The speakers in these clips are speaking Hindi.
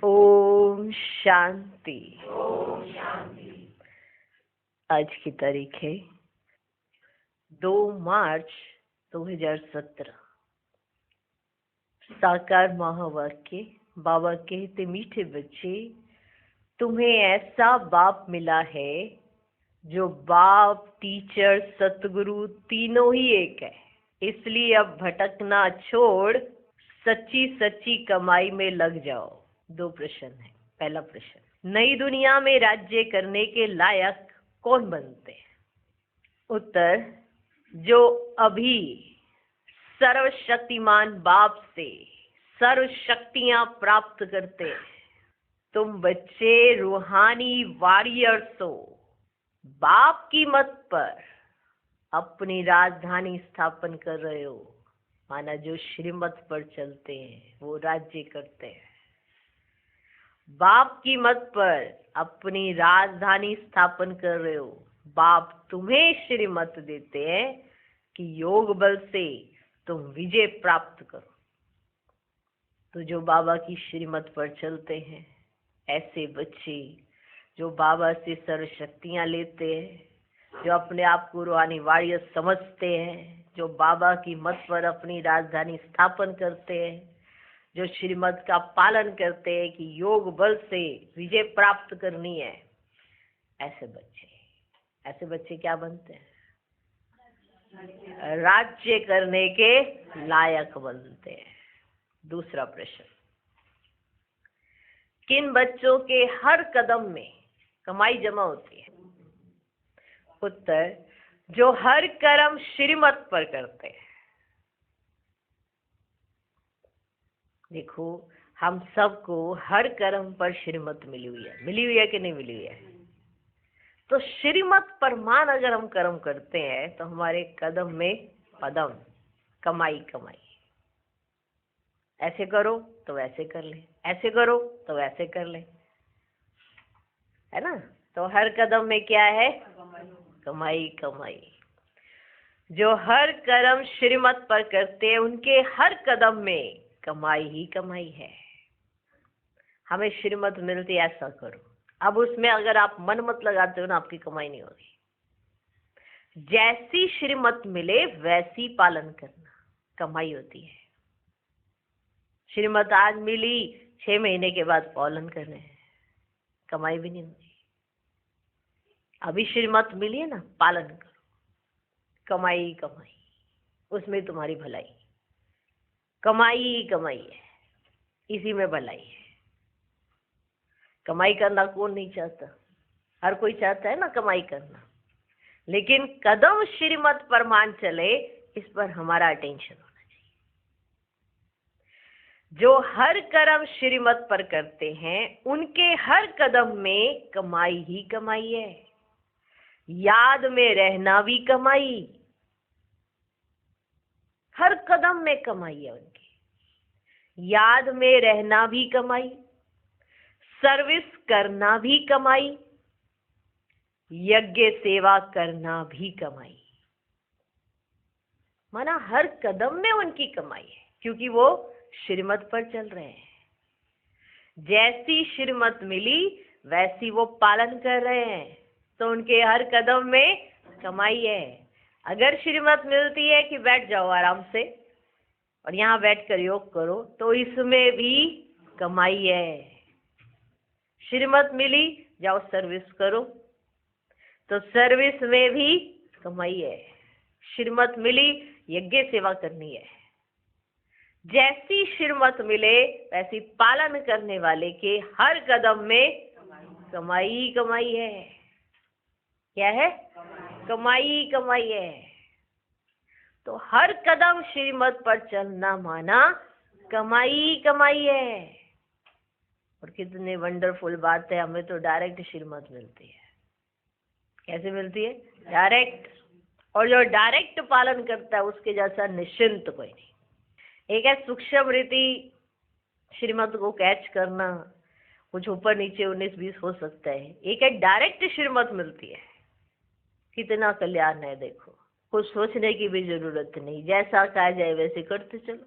ओम शांति। आज की तारीख है 2 मार्च 2017। साकार महावाक्य। बाबा कहते, मीठे बच्चे, तुम्हें ऐसा बाप मिला है जो बाप, टीचर, सतगुरु तीनों ही एक है। इसलिए अब भटकना छोड़ सच्ची सच्ची कमाई में लग जाओ। 2 प्रश्न है। पहला प्रश्न, नई दुनिया में राज्य करने के लायक कौन बनते हैं? उत्तर, जो अभी सर्वशक्तिमान बाप से सर्व शक्तियां प्राप्त करते हैं। तुम बच्चे रूहानी वॉरियर्स हो। बाप की मत पर अपनी राजधानी स्थापन कर रहे हो। माना जो श्रीमत पर चलते हैं वो राज्य करते हैं। बाप की मत पर अपनी राजधानी स्थापन कर रहे हो। बाप तुम्हें श्रीमत देते हैं कि योग बल से तुम विजय प्राप्त करो। तो जो बाबा की श्रीमत पर चलते हैं, ऐसे बच्चे जो बाबा से सर्व शक्तियां लेते हैं, जो अपने आप को रूहानी वॉरियर समझते हैं, जो बाबा की मत पर अपनी राजधानी स्थापन करते हैं, जो श्रीमत का पालन करते हैं कि योग बल से विजय प्राप्त करनी है, ऐसे बच्चे क्या बनते हैं? राज्य करने के लायक बनते हैं। दूसरा प्रश्न, किन बच्चों के हर कदम में कमाई जमा होती है? उत्तर, जो हर कर्म श्रीमत पर करते हैं। देखो, हम सबको हर कर्म पर श्रीमत मिली हुई है कि नहीं मिली हुई है? तो श्रीमत पर मान अगर हम कर्म करते हैं तो हमारे कदम में पदम, कमाई कमाई। ऐसे करो तो वैसे कर ले, ऐसे करो तो वैसे कर ले, है ना? तो हर कदम में क्या है? कमाई कमाई। जो हर कर्म श्रीमत पर करते हैं उनके हर कदम में कमाई ही कमाई है। हमें श्रीमत मिलती है, ऐसा करो। अब उसमें अगर आप मन मत लगाते हो ना, आपकी कमाई नहीं होगी। जैसी श्रीमत मिले वैसी पालन करना, कमाई होती है। श्रीमत आज मिली, 6 महीने के बाद पालन करने हैं, कमाई भी नहीं होगी। अभी श्रीमत मिली है ना, पालन करो, कमाई कमाई, उसमें तुम्हारी भलाई। कमाई कमाई है, इसी में भलाई है। कमाई करना कौन नहीं चाहता? हर कोई चाहता है ना कमाई करना। लेकिन कदम श्रीमत पर मान चले, इस पर हमारा अटेंशन होना चाहिए। जो हर कर्म श्रीमत पर करते हैं उनके हर कदम में कमाई ही कमाई है। याद में रहना भी कमाई, हर कदम में कमाई है उनकी। याद में रहना भी कमाई, सर्विस करना भी कमाई, यज्ञ सेवा करना भी कमाई। माना हर कदम में उनकी कमाई है, क्योंकि वो श्रीमत पर चल रहे हैं। जैसी श्रीमत मिली वैसी वो पालन कर रहे हैं, तो उनके हर कदम में कमाई है। अगर श्रीमत मिलती है कि बैठ जाओ आराम से और यहाँ बैठकर योग करो, तो इसमें भी कमाई है। श्रीमत मिली, जाओ सर्विस करो, तो सर्विस में भी कमाई है। श्रीमत मिली, यज्ञ सेवा करनी है। जैसी श्रीमत मिले वैसी पालन करने वाले के हर कदम में कमाई कमाई है। क्या है? कमाई कमाई है। तो हर कदम श्रीमत पर चलना माना कमाई कमाई है। और कितने वंडरफुल बात है, हमें तो डायरेक्ट श्रीमत मिलती है। कैसे मिलती है? डायरेक्ट। और जो डायरेक्ट पालन करता है उसके जैसा निश्चिंत कोई नहीं। एक है सूक्ष्म रीति श्रीमत को कैच करना, कुछ ऊपर नीचे 19-20 हो सकता है। एक है डायरेक्ट श्रीमत मिलती है। कितना कल्याण है देखो, कुछ सोचने की भी जरूरत नहीं, जैसा कहा जाए वैसे करते चलो।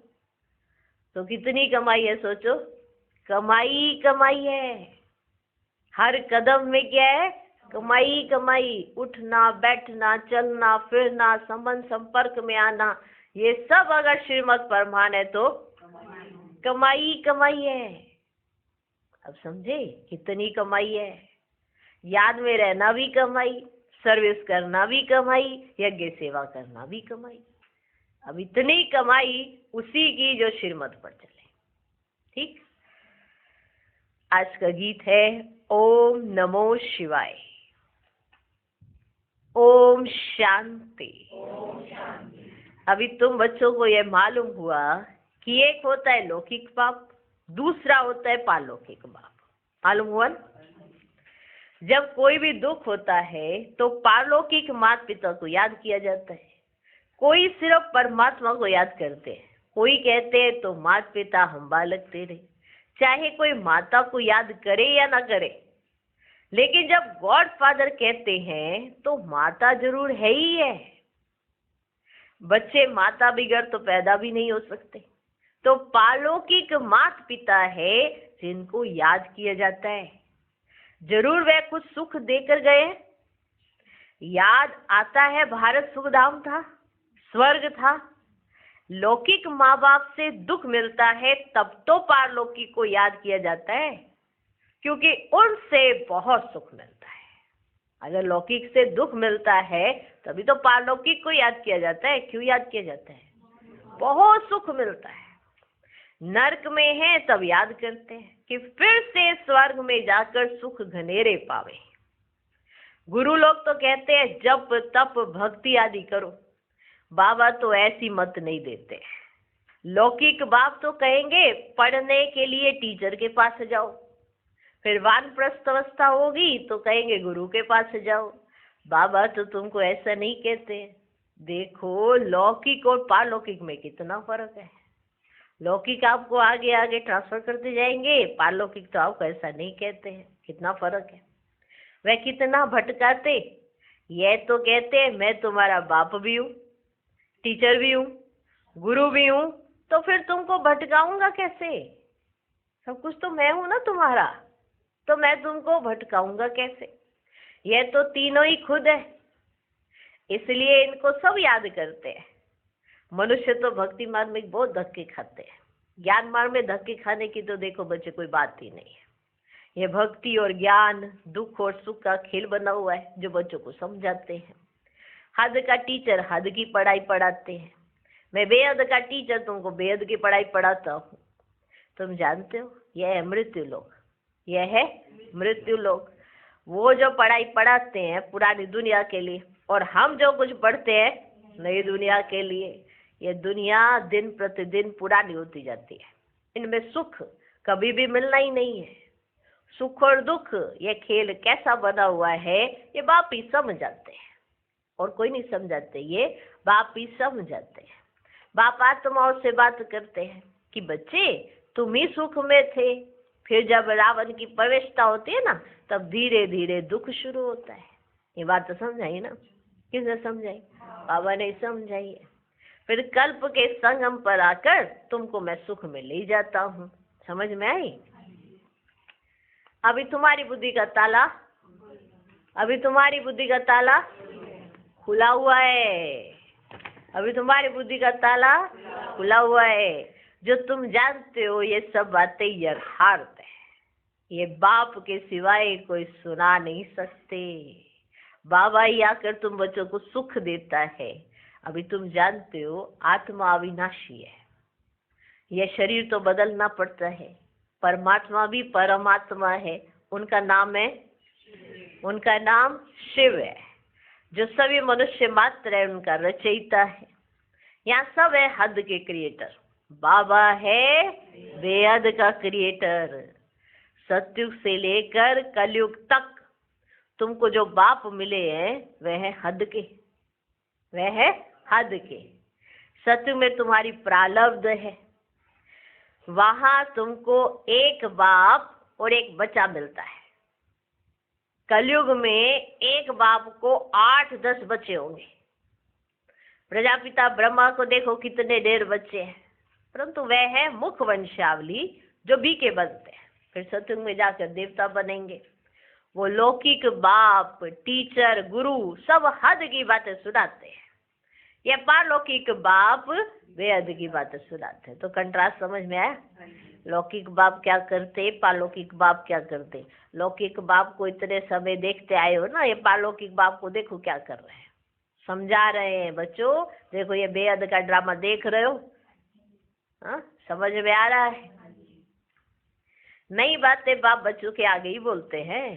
तो कितनी कमाई है सोचो, कमाई कमाई है। हर कदम में क्या है? कमाई कमाई। उठना बैठना चलना फिरना संबंध संपर्क में आना, ये सब अगर श्रीमत पर मान है तो कमाई कमाई है। अब समझे कितनी कमाई है? याद में रहना भी कमाई, सर्विस करना भी कमाई, यज्ञ सेवा करना भी कमाई। अब इतनी कमाई उसी की जो श्रीमत पर चले। ठीक। आज का गीत है ओम नमो शिवाय। ओम शांति। अभी तुम बच्चों को यह मालूम हुआ कि एक होता है लौकिक पाप, दूसरा होता है पारलौकिक पाप। मालूम हुआ ना? जब कोई भी दुख होता है तो पारलौकिक माता पिता को याद किया जाता है, कोई सिर्फ परमात्मा को याद करते हैं। कोई कहते हैं तो माता पिता हम बालक तेरे, चाहे कोई माता को याद करे या ना करे। लेकिन जब गॉड फादर कहते हैं तो माता जरूर है ही है। बच्चे माता बिगड़ तो पैदा भी नहीं हो सकते। तो पारलौकिक माता पिता है जिनको याद किया जाता है। जरूर वह कुछ सुख देकर गए। याद आता है भारत सुखधाम था, स्वर्ग था। लौकिक माँ बाप से दुख मिलता है तब तो पारलौकिक को याद किया जाता है, क्योंकि उनसे बहुत सुख मिलता है। अगर लौकिक से दुख मिलता है तभी तो पारलौकिक को याद किया जाता है। क्यों याद किया जाता है? बहुत सुख मिलता है। नरक में है तब याद करते हैं कि फिर से स्वर्ग में जाकर सुख घनेरे पावे। गुरु लोग तो कहते हैं जप तप भक्ति आदि करो। बाबा तो ऐसी मत नहीं देते। लौकिक बाप तो कहेंगे पढ़ने के लिए टीचर के पास जाओ, फिर वानप्रस्थ अवस्था होगी तो कहेंगे गुरु के पास जाओ। बाबा तो तुमको ऐसा नहीं कहते। देखो लौकिक और पारलौकिक में कितना फर्क है। लौकिक आपको आगे आगे ट्रांसफर करते जाएंगे, पारलौकिक तो आपको ऐसा नहीं कहते हैं। कितना फर्क है। वह कितना भटकाते। यह तो कहते हैं मैं तुम्हारा बाप भी हूँ, टीचर भी हूँ, गुरु भी हूँ, तो फिर तुमको भटकाऊंगा कैसे? सब कुछ तो मैं हूँ ना तुम्हारा, तो मैं तुमको भटकाऊंगा कैसे? यह तो तीनों ही खुद है, इसलिए इनको सब याद करते हैं। मनुष्य तो भक्ति मार्ग में बहुत धक्के खाते हैं। ज्ञान मार्ग में धक्के खाने की तो देखो बच्चे कोई बात ही नहीं है। यह भक्ति और ज्ञान दुख और सुख का खेल बना हुआ है जो बच्चों को समझाते हैं। हद का टीचर हद की पढ़ाई पढ़ाते हैं। मैं बेहद का टीचर तुमको बेहद की पढ़ाई पढ़ाता हूँ। तुम जानते हो यह है मृत्यु लोक। यह है मृत्यु लोक। वो जो पढ़ाई पढ़ाते हैं पुरानी दुनिया के लिए, और हम जो कुछ पढ़ते हैं नई दुनिया के लिए। ये दुनिया दिन प्रतिदिन पुरानी होती जाती है। इनमें सुख कभी भी मिलना ही नहीं है। सुख और दुख ये खेल कैसा बना हुआ है ये बाप ही समझ जाते हैं, और कोई नहीं समझाते। ये बाप ही समझ जाते हैं। बाप आत्माओं से बात करते हैं कि बच्चे तुम ही सुख में थे, फिर जब रावण की प्रवेशता होती है ना तब धीरे धीरे दुख शुरू होता है। ये बात तो समझाई ना? किसने समझाई? बाबा ने समझाई है। फिर कल्प के संगम पर आकर तुमको मैं सुख में ले जाता हूँ। समझ में आई? अभी तुम्हारी बुद्धि का ताला खुला हुआ है। अभी तुम्हारी बुद्धि का ताला खुला हुआ है। जो तुम जानते हो ये सब बातें यथार्थ है। ये बाप के सिवाय कोई सुना नहीं सकते। बाबा ही आकर तुम बच्चों को सुख देता है। अभी तुम जानते हो आत्मा अविनाशी है। यह शरीर तो बदलना पड़ता है। परमात्मा भी परमात्मा है। उनका नाम शिव है, जो सभी मनुष्य मात्र है उनका रचयिता है। यहाँ सब है हद के क्रिएटर। बाबा है बेहद का क्रिएटर। सतयुग से लेकर कलयुग तक तुमको जो बाप मिले हैं वह है हद के। सत्युग में तुम्हारी प्रारब्ध है। वहां तुमको एक बाप और एक बच्चा मिलता है। कलयुग में एक बाप को 8-10 बच्चे होंगे। प्रजापिता ब्रह्मा को देखो कितने ढेर बच्चे हैं, परंतु वह है मुख वंशावली जो बी के बनते हैं, फिर सत्युग में जाकर देवता बनेंगे। वो लौकिक बाप, टीचर, गुरु सब हद की बातें सुनाते हैं, ये पारलौकिक बाप बेहद की बातें सुनाते हैं। तो कंट्रास्ट समझ में आया? लौकिक बाप क्या करते, पारलौकिक बाप क्या करते। लौकिक बाप को इतने समय देखते आए हो ना, ये पारलौकिक बाप को देखो क्या कर रहे हैं, समझा रहे हैं। बच्चों देखो ये बेहद का ड्रामा देख रहे हो, हाँ समझ में आ रहा है? नई बातें बाप बच्चों के आगे ही बोलते हैं,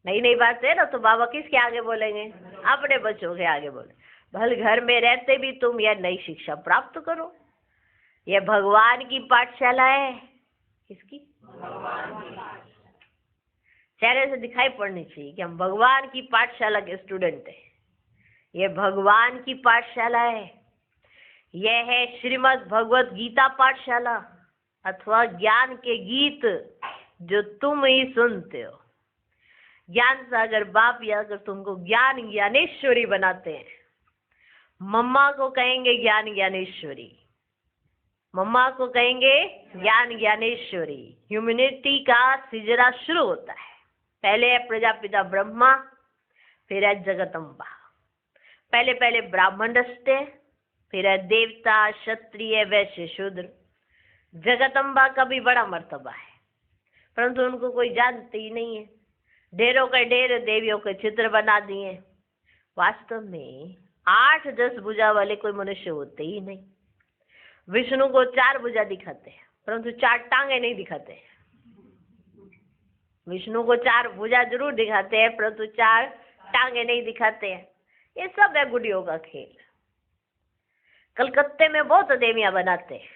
नई नई बातें ना तो बाबा किसके आगे बोलेंगे? अपने बच्चों के आगे बोले। भले घर में रहते भी तुम यह नई शिक्षा प्राप्त करो। यह भगवान की पाठशाला है। किसकी? चेहरे से दिखाई पड़नी चाहिए कि हम भगवान की पाठशाला के स्टूडेंट हैं। यह भगवान की पाठशाला है। यह है श्रीमद् भगवत गीता पाठशाला अथवा ज्ञान के गीत जो तुम ही सुनते हो। ज्ञान सागर बाप या अगर तुमको ज्ञान ज्ञानेश्वरी बनाते हैं, मम्मा को कहेंगे ज्ञान ज्ञानेश्वरी, मम्मा को कहेंगे ज्ञान ज्ञानेश्वरी। ह्यूमैनिटी का सिजरा शुरू होता है। पहले है प्रजापिता ब्रह्मा, फिर है जगदम्बा। पहले पहले ब्राह्मण रचते हैं, फिर है देवता, क्षत्रिय, वैश्य, शूद्र। जगदम्बा का भी बड़ा मर्तबा है, परंतु उनको कोई जानते ही नहीं है। ढेरों के ढेर देवियों के चित्र बना दिए। वास्तव में 8-10 भुजा वाले कोई मनुष्य होते ही नहीं। विष्णु को 4 भुजा दिखाते हैं, परंतु 4 टांगे नहीं दिखाते। विष्णु को 4 भुजा जरूर दिखाते हैं, परंतु 4 टांगे नहीं दिखाते हैं। ये सब है गुड़ियों का खेल। कलकत्ते में बहुत देवियां बनाते हैं,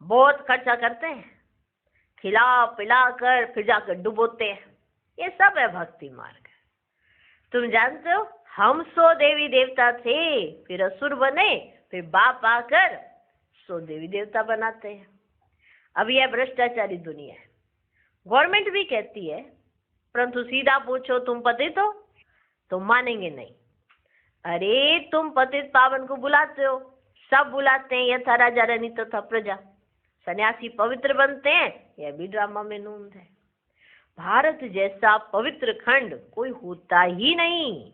बहुत खर्चा करते हैं, खिला पिला कर फिर जाकर डुबोते हैं। ये सब है भक्ति मार्ग। तुम जानते हो हम 100 देवी देवता थे, फिर असुर बने, फिर बाप आकर 100 देवी देवता बनाते हैं। अब यह भ्रष्टाचारी दुनिया है। गवर्नमेंट भी कहती है, परंतु सीधा पूछो तुम पतित हो तो मानेंगे नहीं। अरे तुम पतित पावन को बुलाते हो, सब बुलाते हैं, यथा राजा रानी तथा प्रजा। सन्यासी पवित्र बनते हैं, यह भी ड्रामा में नूंद है। भारत जैसा पवित्र खंड कोई होता ही नहीं,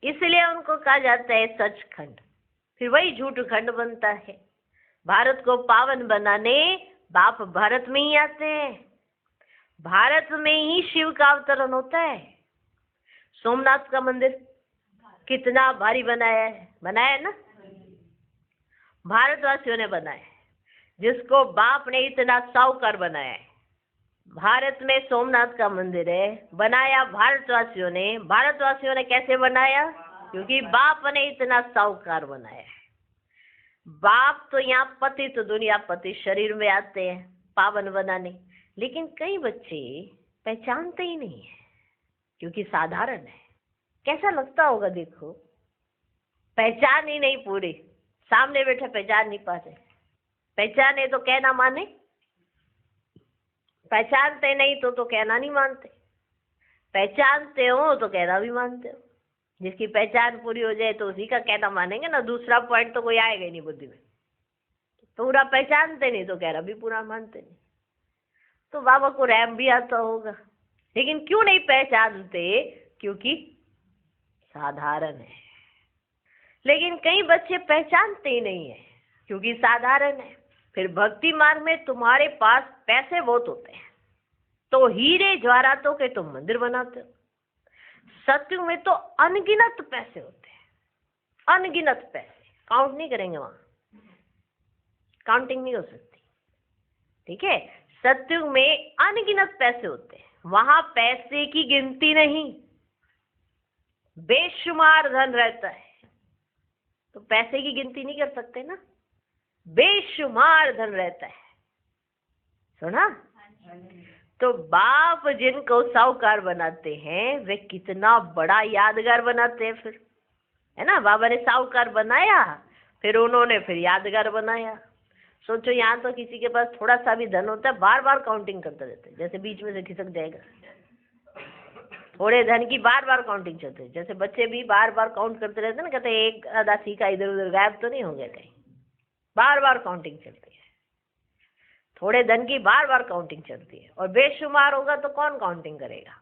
इसलिए उनको कहा जाता है सचखंड। फिर वही झूठ खंड बनता है। भारत को पावन बनाने बाप भारत में ही आते हैं। भारत में ही शिव का अवतरण होता है। सोमनाथ का मंदिर कितना भारी बनाया है ना, भारतवासियों ने बनाया है, जिसको बाप ने इतना साहूकार बनाया है। भारत में सोमनाथ का मंदिर है, बनाया भारतवासियों ने। भारतवासियों ने कैसे बनाया? क्योंकि बाप ने इतना साहूकार बनाया है। बाप तो यहाँ पति तो दुनिया पति शरीर में आते हैं पावन बनाने, लेकिन कई बच्चे पहचानते ही नहीं है क्योंकि साधारण है। कैसा लगता होगा देखो, पहचान ही नहीं पूरी, सामने बैठे पहचान नहीं पाते। पहचाने तो कहना माने, पहचानते नहीं तो कहना नहीं मानते। पहचानते हो तो कहना भी मानते हो। जिसकी पहचान पूरी हो जाए तो उसी का कहना मानेंगे ना, दूसरा पॉइंट तो कोई आएगा ही नहीं बुद्धि में। पूरा पहचानते नहीं तो कहना भी पूरा मानते नहीं। तो बाबा को रैम भी आता होगा, लेकिन क्यों नहीं पहचानते? क्योंकि साधारण है। लेकिन कई बच्चे पहचानते ही नहीं है क्योंकि साधारण है। फिर भक्ति मार्ग में तुम्हारे पास पैसे बहुत होते हैं तो हीरे जवाहरातों के तुम मंदिर बनाते हो। सत्युग में तो अनगिनत पैसे होते हैं, अनगिनत पैसे, काउंट नहीं करेंगे, वहां काउंटिंग नहीं हो सकती। ठीक है, सत्युग में अनगिनत पैसे होते हैं, वहां पैसे की गिनती नहीं, बेशुमार धन रहता है। तो पैसे की गिनती नहीं कर सकते ना, बेशुमार धन रहता है। सुना? तो बाप जिनको साहूकार बनाते हैं वे कितना बड़ा यादगार बनाते हैं फिर, है ना। बाबा ने साहूकार बनाया, फिर उन्होंने फिर यादगार बनाया। सोचो यहाँ तो किसी के पास थोड़ा सा भी धन होता है, बार बार काउंटिंग करते रहते हैं, जैसे बीच में से खिसक जाएगा। थोड़े धन की बार बार काउंटिंग चलती है, जैसे बच्चे भी बार बार काउंट करते रहते हैं ना, कहते हैं एक आधा सिक्का इधर उधर गायब तो नहीं हो गया कहीं, बार बार काउंटिंग चलती है। थोड़े धन की बार बार काउंटिंग चलती है, और बेशुमार होगा तो कौन काउंटिंग करेगा?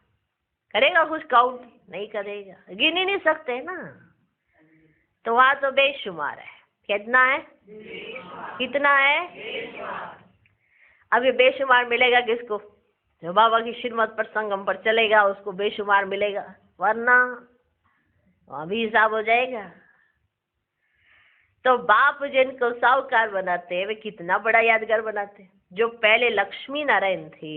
करेगा कुछ काउंट? नहीं करेगा, गिन ही नहीं सकते ना। तो वहां तो बेशुमार है। कितना है? कितना है? अब ये बेशुमार मिलेगा किसको? जो बाबा की श्रीमत पर संगम पर चलेगा उसको बेशुमार मिलेगा, वरना वहां भी हिसाब हो जाएगा। तो बाप जिनको साहूकार बनाते हैं वे कितना बड़ा यादगार बनाते हैं। जो पहले लक्ष्मी नारायण थे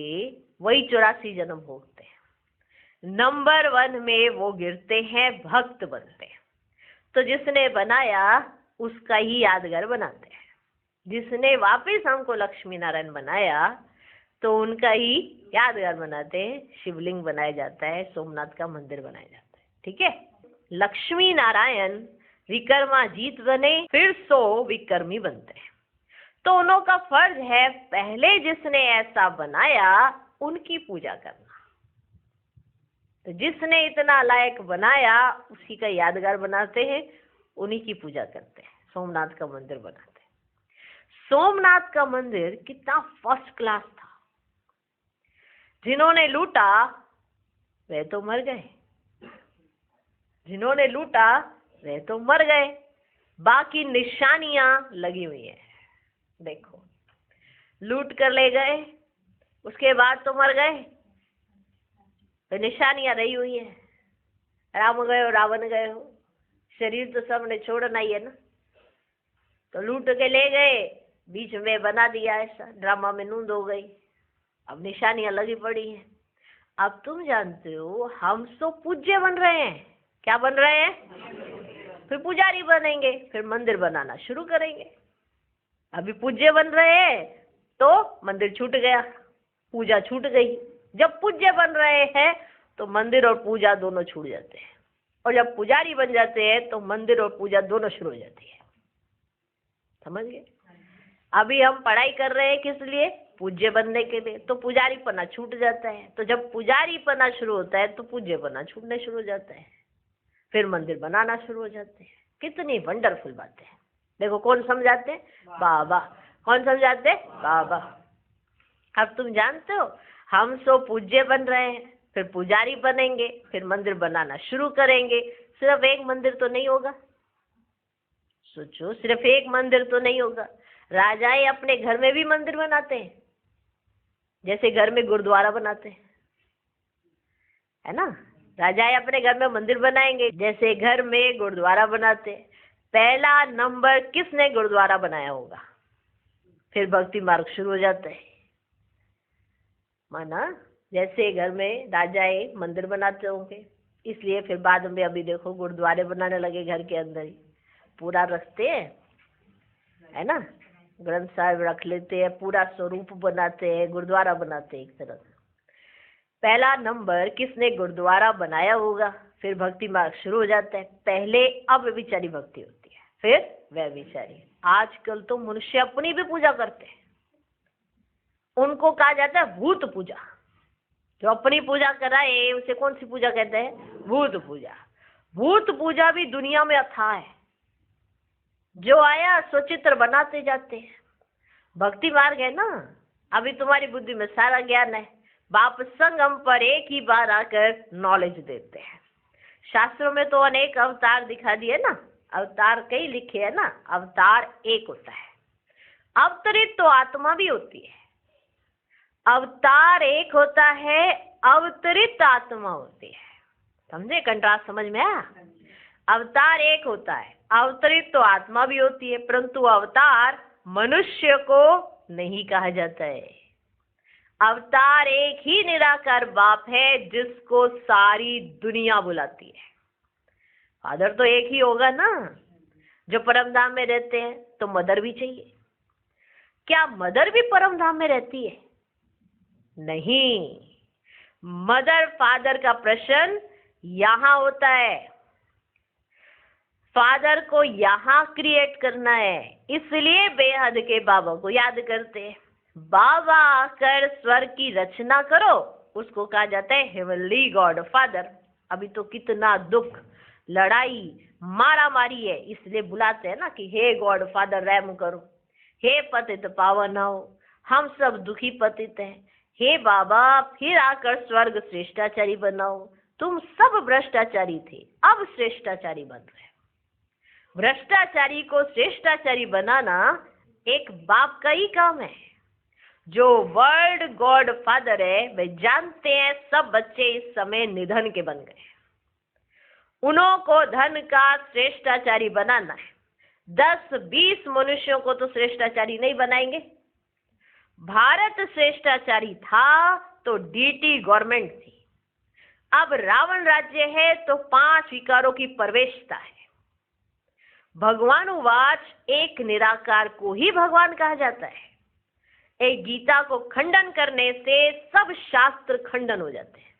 वही 84 जन्म भोगते हैं। नंबर 1 में वो गिरते हैं, भक्त बनते हैं। तो जिसने बनाया उसका ही यादगार बनाते हैं। जिसने वापिस हमको लक्ष्मी नारायण बनाया तो उनका ही यादगार बनाते हैं। शिवलिंग बनाया जाता है, सोमनाथ का मंदिर बनाया जाता है। ठीक है, लक्ष्मी नारायण विक्रमाजीत बने, फिर 100 विक्रमी बनते हैं। तो उन्हों का फर्ज है पहले जिसने ऐसा बनाया उनकी पूजा करना। तो जिसने इतना लायक बनाया उसी का यादगार बनाते हैं, उन्हीं की पूजा करते हैं, सोमनाथ का मंदिर बनाते हैं। सोमनाथ का मंदिर कितना फर्स्ट क्लास था। जिन्होंने लूटा वे तो मर गए, जिन्होंने लूटा वे तो मर गए, बाकी निशानियां लगी हुई है। देखो, लूट कर ले गए, उसके बाद तो मर गए, तो निशानियां रही हुई है। राम गए हो, रावण गए हो, शरीर तो सबने छोड़ना ही है ना। तो लूट के ले गए, बीच में बना दिया ऐसा, ड्रामा में नूंद हो गई, अब निशानियां लगी पड़ी हैं। अब तुम जानते हो हम तो पूज्य बन रहे हैं। क्या बन रहे हैं? फिर पुजारी बनेंगे, फिर मंदिर बनाना शुरू करेंगे। अभी पूज्य बन रहे हैं तो मंदिर छूट गया, पूजा छूट गई। जब पूज्य बन रहे हैं तो मंदिर और पूजा दोनों छूट जाते हैं, और जब पुजारी बन जाते हैं तो मंदिर और पूजा दोनों शुरू हो जाती है। समझ गए? अभी हम पढ़ाई कर रहे हैं किस लिए? पूज्य बनने के लिए। तो पुजारी पना छूट जाता है, तो जब पुजारी पना शुरू होता है तो पूज्य पना छूटने शुरू हो जाता है, फिर मंदिर बनाना शुरू हो जाते हैं। कितनी वंडरफुल बातें हैं। देखो, कौन समझाते? बाबा। कौन समझाते? बाबा। अब तुम जानते हो हम सो पूज्य बन रहे हैं, फिर पुजारी बनेंगे, फिर मंदिर बनाना शुरू करेंगे। सिर्फ एक मंदिर तो नहीं होगा, सोचो, सिर्फ एक मंदिर तो नहीं होगा। राजाएं अपने घर में भी मंदिर बनाते हैं, जैसे घर में गुरुद्वारा बनाते हैं, है ना। राजाएं अपने घर में मंदिर बनाएंगे जैसे घर में गुरुद्वारा बनाते हैं। पहला नंबर किसने गुरुद्वारा बनाया होगा? फिर भक्ति मार्ग शुरू हो जाता है। माना जैसे घर में राजाएं मंदिर बनाते होंगे, इसलिए फिर बाद में अभी देखो गुरुद्वारे बनाने लगे, घर के अंदर ही पूरा रखते हैं, है ना। ग्रंथ साहिब रख लेते हैं, पूरा स्वरूप बनाते हैं, गुरुद्वारा बनाते हैं एक तरह से। पहला नंबर किसने गुरुद्वारा बनाया होगा? फिर भक्ति मार्ग शुरू हो जाता है। पहले अव्यभिचारी भक्ति होती है, फिर व्यभिचारी। आजकल तो मनुष्य अपनी भी पूजा करते हैं, उनको कहा जाता है भूत पूजा। जो अपनी पूजा कराए उसे कौन सी पूजा कहते हैं? भूत पूजा। भूत पूजा भी दुनिया में अथाह है। जो आया सो चित्र बनाते जाते हैं। भक्ति मार्ग है ना, अभी तुम्हारी बुद्धि में सारा ज्ञान है। बाप संगम पर एक ही बार आकर नॉलेज देते हैं। शास्त्रों में तो अनेक अवतार दिखा दिए ना, अवतार कई लिखे है ना। अवतार एक होता है, अवतरित तो आत्मा भी होती है। अवतार एक होता है, अवतरित आत्मा होती है। समझे? कंट्रास्ट समझ में आया? अवतार एक होता है, अवतरित तो आत्मा भी होती है, परंतु अवतार मनुष्य को नहीं कहा जाता है। अवतार एक ही निराकार बाप है जिसको सारी दुनिया बुलाती है। फादर तो एक ही होगा ना। जो परम धाम में रहते हैं तो मदर भी चाहिए। क्या मदर भी परम धाम में रहती है? नहीं। मदर फादर का प्रश्न यहाँ होता है। फादर को यहाँ क्रिएट करना है, इसलिए बेहद के बाबा को याद करते हैं। बाबा आकर स्वर्ग की रचना करो, उसको कहा जाता है हेवनली गॉड फादर। अभी तो कितना दुख, लड़ाई, मारा मारी है, इसलिए बुलाते हैं ना कि हे गॉड फादर रहम करो, हे पतित पावन हो, हम सब दुखी पतित हैं। हे बाबा, फिर आकर स्वर्ग श्रेष्ठाचारी बनाओ। तुम सब भ्रष्टाचारी थे, अब श्रेष्ठाचारी बन रहे। भ्रष्टाचारी को श्रेष्ठाचारी बनाना एक बाप का ही काम है। जो वर्ल्ड गॉड फादर है, वे जानते हैं सब बच्चे इस समय निधन के बन गए। उन्हों को धन का श्रेष्ठाचारी बनाना है। 10-20 मनुष्यों को तो श्रेष्ठाचारी नहीं बनाएंगे। भारत श्रेष्ठाचारी था तो डीटी गवर्नमेंट थी। अब रावण राज्य है तो 5 विकारों की प्रवेशता है। भगवानुवाच, एक निराकार को ही भगवान कहा जाता है। एक गीता को खंडन करने से सब शास्त्र खंडन हो जाते हैं।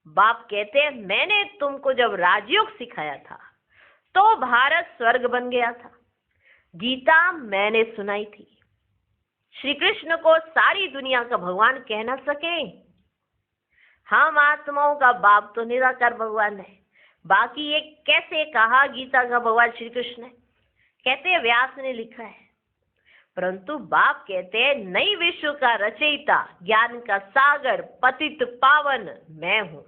बाप कहते हैं, मैंने तुमको जब राजयोग सिखाया था तो भारत स्वर्ग बन गया था। गीता मैंने सुनाई थी। श्री कृष्ण को सारी दुनिया का भगवान कह ना सके। हम आत्माओं का बाप तो निराकार भगवान है। बाकी ये कैसे कहा गीता का भगवान श्री कृष्ण है? कहते हैं व्यास ने लिखा है। परंतु बाप कहते हैं, नई विश्व का रचयिता, ज्ञान का सागर, पतित पावन मैं हूं।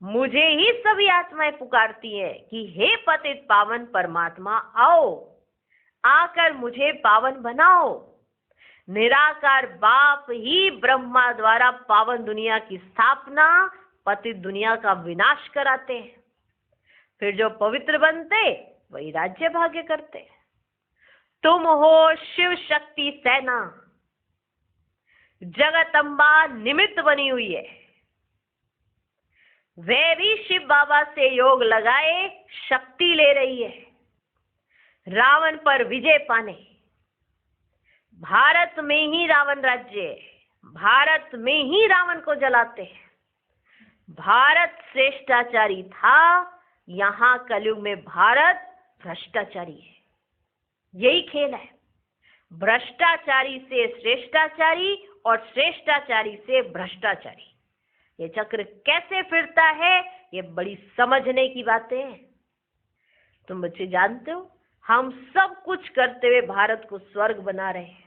मुझे ही सभी आत्माएं पुकारती हैं कि हे पतित पावन परमात्मा, आओ, आकर मुझे पावन बनाओ। निराकार बाप ही ब्रह्मा द्वारा पावन दुनिया की स्थापना, पतित दुनिया का विनाश कराते हैं। फिर जो पवित्र बनते वही राज्य भाग्य करते। तुम हो शिव शक्ति सेना, जगदम्बा निमित्त बनी हुई है। वे भी शिव बाबा से योग लगाए शक्ति ले रही है रावण पर विजय पाने। भारत में ही रावण राज्य है। भारत में ही रावण को जलाते हैं। भारत श्रेष्ठाचारी था, यहाँ कलयुग में भारत भ्रष्टाचारी है। यही खेल है, भ्रष्टाचारी से श्रेष्ठाचारी और श्रेष्ठाचारी से भ्रष्टाचारी। ये चक्र कैसे फिरता है, ये बड़ी समझने की बातें हैं। तुम बच्चे जानते हो, हम सब कुछ करते हुए भारत को स्वर्ग बना रहे हैं।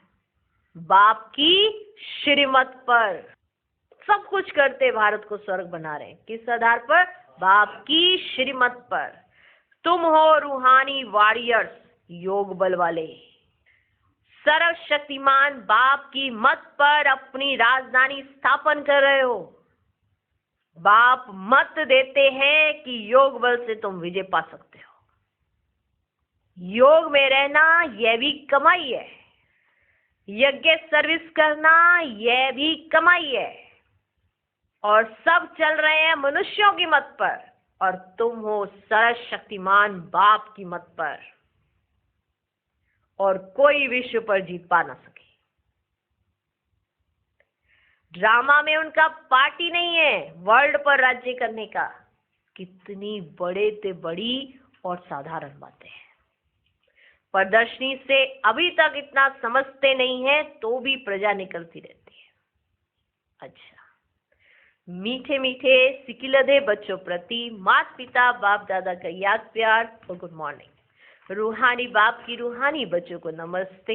बाप की श्रीमत पर सब कुछ करते भारत को स्वर्ग बना रहे हैं। किस आधार पर? बाप की श्रीमत पर। तुम हो रूहानी वॉरियर्स, योग बल वाले। सर्वशक्तिमान बाप की मत पर अपनी राजधानी स्थापन कर रहे हो। बाप मत देते हैं कि योग बल से तुम विजय पा सकते हो। योग में रहना यह भी कमाई है। यज्ञ सर्विस करना यह भी कमाई है। और सब चल रहे हैं मनुष्यों की मत पर, और तुम हो सर्वशक्तिमान बाप की मत पर। और कोई विश्व पर जीत पा ना सके। ड्रामा में उनका पार्टी नहीं है वर्ल्ड पर राज्य करने का। कितनी बड़े से बड़ी और साधारण बातें हैं। प्रदर्शनी से अभी तक इतना समझते नहीं है तो भी प्रजा निकलती रहती है। अच्छा, मीठे मीठे सिकिलधे बच्चों प्रति माता पिता बाप दादा का याद प्यार और गुड मॉर्निंग। रूहानी बाप की रूहानी बच्चों को नमस्ते।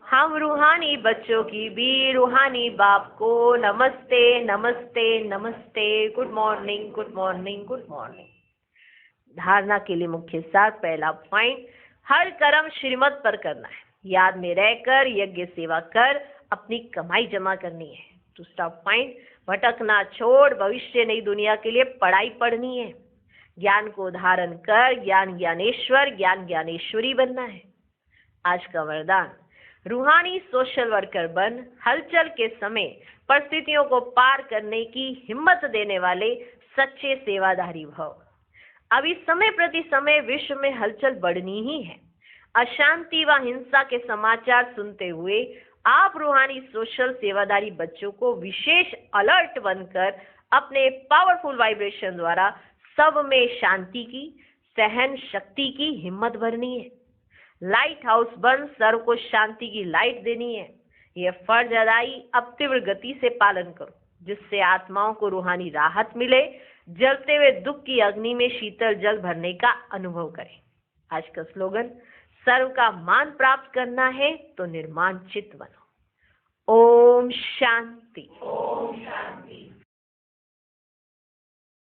हम रूहानी बच्चों की भी रूहानी बाप को नमस्ते नमस्ते नमस्ते। Good morning good morning good morning. धारणा के लिए मुख्य सार, पहला पॉइंट, हर कर्म श्रीमत पर करना है। याद में रहकर यज्ञ सेवा कर अपनी कमाई जमा करनी है। दूसरा पॉइंट, भटकना छोड़ भविष्य नई दुनिया के लिए पढ़ाई पढ़नी है। ज्ञान को धारण कर ज्ञान ज्ञानेश्वर ज्ञान ज्ञानेश्वरी बनना है। आज का वरदान, रूहानी सोशल वर्कर बन हलचल के समय परिस्थितियों को पार करने की हिम्मत देने वाले सच्चे सेवाधारी भव। अभी समय प्रति समय विश्व में हलचल बढ़नी ही है। अशांति व हिंसा के समाचार सुनते हुए आप रूहानी सोशल सेवादारी बच्चों को विशेष अलर्ट बनकर अपने पावरफुल वाइब्रेशन द्वारा सब में शांति की, सहन शक्ति की हिम्मत भरनी है। लाइट हाउस बन सर्व को शांति की लाइट देनी है। यह फर्ज अदाई अब तीव्र गति से पालन करो, जिससे आत्माओं को रूहानी राहत मिले, जलते हुए दुख की अग्नि में शीतल जल भरने का अनुभव करें। आज का स्लोगन, सर्व का मान प्राप्त करना है तो निर्माण चित्त बनो। ओम शांति।